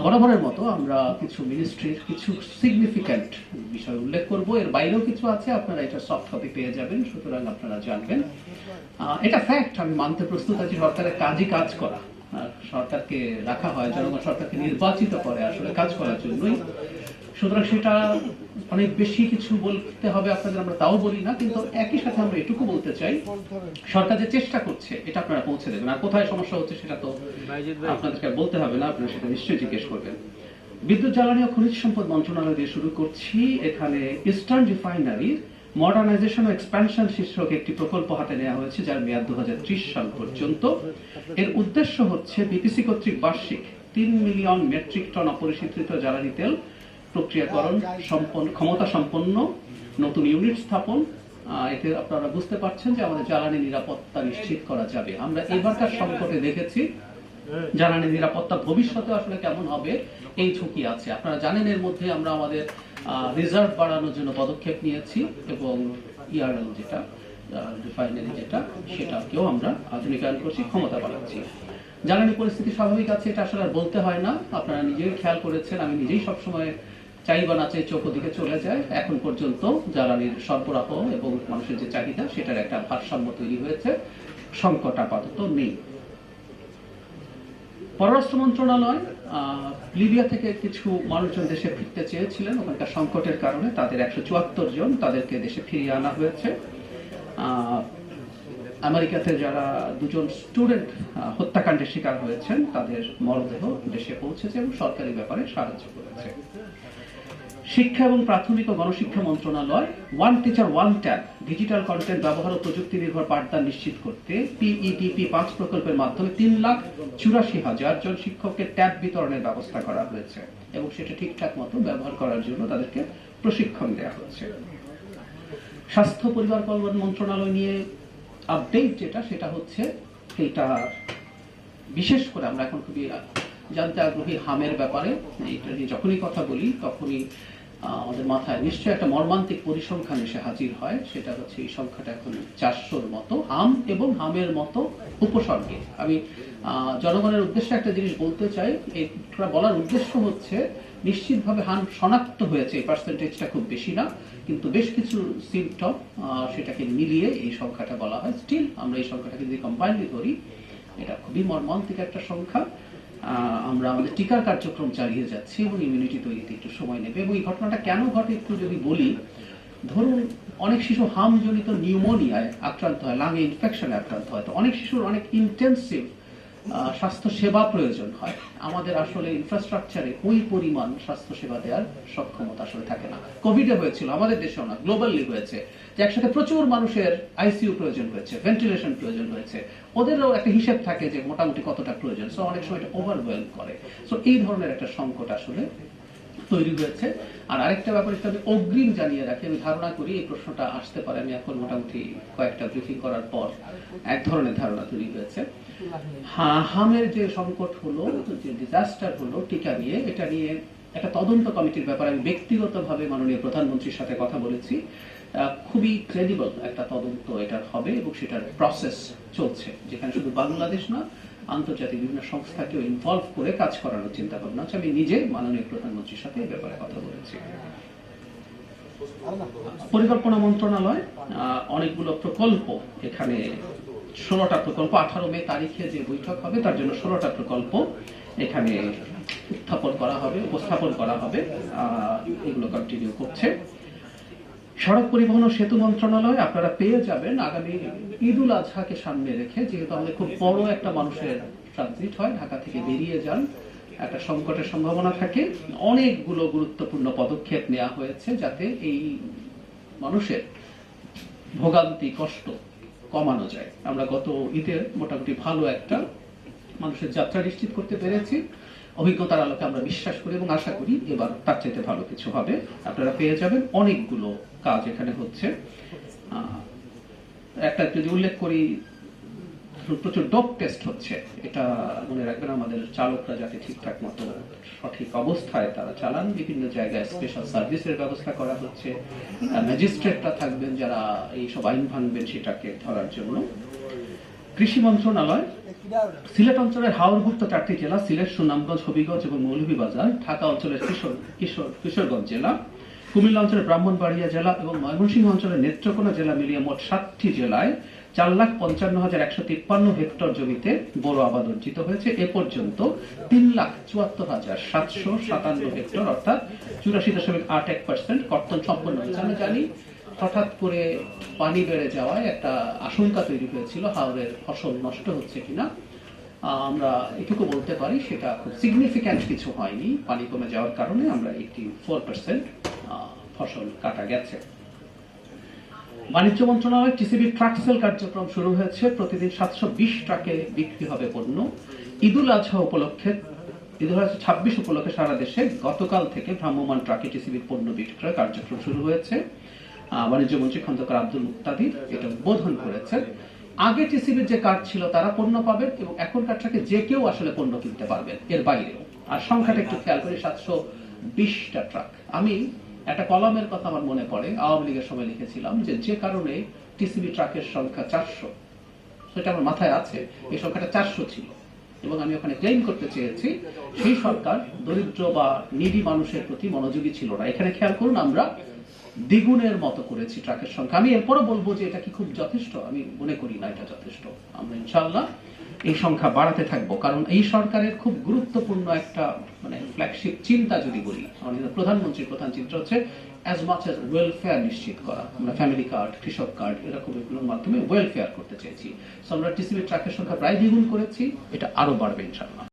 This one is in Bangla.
বরাবরের মতো আমরা কিছু মিনিস্ট্রির কিছু সিগনিফিক্যান্ট বিষয় উল্লেখ করব, এর বাইরেও কিছু আছে, আপনারা এটা সফট কপি পেয়ে যাবেন, সুতরাং আপনারা জানবেন। এটা ফ্যাক্ট, আমি মানতে প্রস্তুত আছি, সরকারের কাজই কাজ করা। সরকারকে রাখা হয়, জনগণ সরকারকে নির্বাচিত করে আসলে কাজ করার জন্যই, সুতরাং সেটা অনেক বেশি কিছু বলতে হবে আপনাদের আমরা তাও বলি না, কিন্তু একই সাথে আমরা এটুকু বলতে চাই সরকার যে চেষ্টা করছে এটা আপনারা পৌঁছে দেবেন। আর কোথায় সমস্যা হচ্ছে সেটা তো আপনাদেরকে বলতে হবে না, আপনারা সেটা নিশ্চয়ই জিজ্ঞেস করবেন। বিদ্যুৎ জ্বালানি ও খনিজ সম্পদ মন্ত্রণালয় দিয়ে শুরু করছি। এখানে ইস্টার্ন রিফাইনারির মডার্নাইজেশন ও এক্সপ্যানশন শীর্ষক একটি প্রকল্প হাতে নেওয়া হয়েছে, যার মেয়াদ 2030 সাল পর্যন্ত। এর উদ্দেশ্য হচ্ছে বিপিসি কর্তৃক বার্ষিক 3 মিলিয়ন মেট্রিক টন অপরিশোধিত জ্বালানি তেল প্রক্রিয়াকরণ ক্ষমতা সম্পন্ন নতুন ইউনিট স্থাপন। এতে আপনারা বুঝতে পারছেন যে আমাদের জ্বালানি নিরাপত্তা নিশ্চিত করা যাবে। আমরা এবারকার সংকটে দেখেছি জ্বালানি নিরাপত্তা ভবিষ্যতে আসলে কেমন হবে এই ঝুঁকি আছে। আপনারা জানেন এর মধ্যে আমরা আমাদের রিজার্ভ বাড়ানোর জন্য পদক্ষেপ নিয়েছি এবং ইআরএল যেটা রিফাইনারি যেটা সেটাকেও আমরা আধুনিকায়ন করছি, ক্ষমতা বাড়াচ্ছি। জ্বালানি পরিস্থিতি স্বাভাবিক আছে এটা আসলে আর বলতে হয় না, আপনারা নিজেই খেয়াল করেছেন, আমি নিজেই সবসময় চাই বা না চাই চোখ দিকে চলে যায়। এখন পর্যন্ত জ্বালানির সরবরাহ এবং মানুষের যে চাহিদা সেটার একটা ভারসাম্য তৈরি হয়েছে, সংকট আপাতত নেই। পররাষ্ট্র মন্ত্রণালয় লিবিয়া থেকে কিছু মানুষজন দেশে ফিরতে চেয়েছিলেন, ওখানকার সংকটের কারণে তাদের 174 জন তাদেরকে দেশে ফিরিয়ে আনা হয়েছে। আমেরিকাতে যারা 2 জন স্টুডেন্ট হত্যাকাণ্ডের শিকার হয়েছেন তাদের মরদেহ দেশে পৌঁছেছে এবং সরকারি ব্যাপারে সাহায্য করেছে। শিক্ষা এবং প্রাথমিক ও গণশিক্ষা মন্ত্রণালয় one teacher one tab digital content ব্যবহার ও প্রযুক্তি নির্ভর পাঠদান নিশ্চিত করতে পিইডিপি 5 প্রকল্পের মাধ্যমে 3,84,000 জন শিক্ষককে ট্যাব বিতরণের ব্যবস্থা করা হয়েছে এবং সেটা ঠিকঠাক মতো ব্যবহার করার জন্য তাদেরকে প্রশিক্ষণ দেওয়া হচ্ছে। স্বাস্থ্য পরিবার কল্যাণ মন্ত্রণালয় নিয়ে আপডেট যেটা সেটা হচ্ছে এটা বিশেষ করে আমরা এখন খুবই জানতে আগ্রহী হামের ব্যাপারে। এটা নিয়ে যখনই কথা বলি তখনই আমাদের মাথায় নিশ্চয়ই একটা মর্মান্তিক পরিসংখ্যান এসে হাজির হয়, সেটা হচ্ছে এই সংখ্যাটা এখন 400-র মতো হাম এবং হামের মতো উপসর্গে। আমি জনগণের উদ্দেশ্যে একটা জিনিস বলতে চাই, এটা বলার উদ্দেশ্য হচ্ছে নিশ্চিতভাবে হাম শনাক্ত হয়েছে, এই পার্সেন্টেজটা খুব বেশি না, কিন্তু বেশ কিছু সিমটম সেটাকে মিলিয়ে এই সংখ্যাটা বলা হয়। স্টিল আমরা এই সংখ্যাটাকে যদি কম্পাইনলি ধরি এটা খুবই মর্মান্তিক একটা সংখ্যা। আমরা আমাদের টিকার কার্যক্রম চালিয়ে যাচ্ছি এবং ইমিউনিটি তৈরিতে একটু সময় নেবে। এবং এই ঘটনাটা কেন ঘটে একটু যদি বলি, ধরুন অনেক শিশু হামজনিত নিউমোনিয়ায় আক্রান্ত হয়, লাঙে ইনফেকশনে আক্রান্ত হয়, তো অনেক শিশুর অনেক ইন্টেন্সিভ স্বাস্থ্য সেবা প্রয়োজন হয়। আমাদের আসলে ইনফ্রাস্ট্রাকচারে ওই পরিমাণ স্বাস্থ্য সেবা দেওয়ার সক্ষমতা আসলে থাকে না। কোভিডে হয়েছিল, আমাদের দেশেও না, গ্লোবালি হয়েছে, যে একসাথে প্রচুর মানুষের আইসিইউ প্রয়োজন হয়েছে, ভেন্টিলেশন প্রয়োজন হয়েছে, ওদেরও একটা হিসেব থাকে যে মোটামুটি কতটা প্রয়োজন, সো অনেক সময় এটা ওভারওয়েলম করে। সো এই ধরনের একটা সংকট আসলে তৈরি হয়েছে। আর আরেকটা ব্যাপার আমি অগ্রিম জানিয়ে রাখি, আমি ধারণা করি এই প্রশ্নটা আসতে পারে, আমি এখন মোটামুটি কয়েকটা ব্রিফিং করার পর এক ধরনের ধারণা তৈরি হয়েছে। হামের যে সংকট হলো, যে ডিজাস্টার হলো টিকা নিয়ে, এটা নিয়ে একটা তদন্ত কমিটির ব্যাপারে আমি ব্যক্তিগতভাবে মাননীয় প্রধানমন্ত্রীর সাথে কথা বলেছি। খুবই ক্রেডিবল একটা তদন্ত এটা হবে এবং সেটার প্রসেস চলছে, যেখানে শুধু বাংলাদেশ না আন্তর্জাতিক বিভিন্ন সংস্থাকেও ইনভলভ করে কাজ করানোর চিন্তা ভাবনা আছে। আমি নিজে মাননীয় প্রধানমন্ত্রীর সাথে এই ব্যাপারে কথা বলেছি। পরিকল্পনা মন্ত্রণালয় অনেকগুলো প্রকল্প, এখানে 16টা প্রকল্প, 18 মে তারিখে যে বৈঠক হবে তার জন্য 16টা প্রকল্প এখানে উপস্থাপন করা হবে, এগুলো কন্টিনিউ করছে। সড়ক পরিবহন ও সেতু মন্ত্রণালয় আপনারা পেয়ে যাবেন আগামী ঈদুল আজহাকে সামনে রেখে, যেহেতু আমাদের খুব বড় একটা মানুষের ট্রানজিট হয়, ঢাকা থেকে বেরিয়ে যান, একটা সংকটের সম্ভাবনা থাকে, অনেকগুলো গুরুত্বপূর্ণ পদক্ষেপ নেওয়া হয়েছে যাতে এই মানুষের ভোগান্তি কষ্ট কমানো যায়। আমরা গত ঈদে মোটামুটি ভালো একটা মানুষের যাত্রা নিশ্চিত করতে পেরেছি, অভিজ্ঞতার আলোকে আমরা বিশ্বাস করি এবং আশা করি এবার তার চাইতে ভালো কিছু হবে। আপনারা পেয়ে যাবেন অনেকগুলো কাজ এখানে হচ্ছে। একটা যদি উল্লেখ করি, প্রচুর ডোপ টেস্ট হচ্ছে, এটা মনে রাখবেন আমাদের চালকরা যাতে ঠিকঠাক মতো সঠিক অবস্থায় তারা চালান। বিভিন্ন জায়গায় স্পেশাল সার্ভিসের ব্যবস্থা করা হচ্ছে, ম্যাজিস্ট্রেটরা থাকবেন যারা এইসব আইন ভাঙবেন সেটাকে ধরার জন্য। কৃষি মন্ত্রণালয় সিলেট অঞ্চলের হাওরভুক্ত 4টি জেলা সিলেট, সুনামগঞ্জ, হবিগঞ্জ এবং মৌলভীবাজার, ঢাকা অঞ্চলের কিশোরগঞ্জ জেলা, কুমিল্লা অঞ্চলের ব্রাহ্মণবাড়িয়া জেলা এবং ময়মনসিংহ অঞ্চলের নেত্রকোনা জেলা মিলিয়ে মোট 7টি জেলায় 4,55,153 হেক্টর জমিতে বোরো আবাদ অর্জিত হয়েছে। এ পর্যন্ত 3,74,757 হেক্টর অর্থাৎ 84.81% কর্তন সম্পন্ন হয়েছে। আমরা জানি হঠাৎ করে পানি বেড়ে যাওয়ায় একটা আশঙ্কা তৈরি হয়েছিল হাওরের ফসল নষ্ট হচ্ছে কিনা। আমরা এটুকু বলতে পারি সেটা খুব সিগনিফিক্যান্ট কিছু হয়নি। পানি কমে যাওয়ার কারণে আমরা 84% ফসল কাটা গেছে। বাণিজ্য মন্ত্রণালয় টিসিবি ট্রাক সেল কার্যক্রম শুরু হয়েছে। প্রতিদিন 720 ট্রাকে বিক্রি হবে পণ্য। ঈদুল আজহা উপলক্ষে 26 উপলক্ষে সারা দেশে গতকাল থেকে ভ্রাম্যমাণ ট্রাকে টিসিবির পণ্য বিক্রয় কার্যক্রম শুরু হয়েছে। বাণিজ্য মন্ত্রী খন্দকার আব্দুল মুক্তাদির এটা উদ্বোধন করেছেন। আগে টিসিবির যে কার্ড ছিল তারা পণ্য পাবেন এবং এখনকার ট্রাকে যে কেউ আসলে পণ্য কিনতে পারবেন, এর বাইরেও। আর সংখ্যাটা একটু খেয়াল করি, 720টা ট্রাক। আমি একটা কলামের কথা আমার মনে পড়ে, আওয়ামী লীগের সময় লিখেছিলাম যে কারণে টিসিবি ট্রাকের সংখ্যা 400, সেটা আমার মাথায় আছে, এই সংখ্যাটা 400 ছিল এবং আমি ওখানে ক্লেম করতে চেয়েছি সেই সরকার দরিদ্র বা নিডি মানুষের প্রতি মনোযোগী ছিল না। এখানে খেয়াল করুন, আমরা দ্বিগুণের মতো করেছি ট্রাকের সংখ্যা। আমি এরপরও বলবো যে এটা কি খুব যথেষ্ট? আমি মনে করি না এটা যথেষ্ট। আমরা ইনশাআল্লাহ এই সংখ্যা বাড়াতে থাকবো, কারণ এই সরকারের খুব গুরুত্বপূর্ণ একটা ফ্ল্যাগশিপ চিন্তা যদি বলি, আমাদের প্রধানমন্ত্রীর প্রধান চিন্তা হচ্ছে অ্যাজ মাচ অ্যাজ ওয়েলফেয়ার নিশ্চিত করা। আমরা ফ্যামিলি কার্ড, কৃষক কার্ড এরকম এগুলোর মাধ্যমে ওয়েলফেয়ার করতে চেয়েছি। আমরা টিসিবি ট্রাকের সংখ্যা প্রায় দ্বিগুণ করেছি, এটা আরো বাড়বে ইনশাআল্লাহ।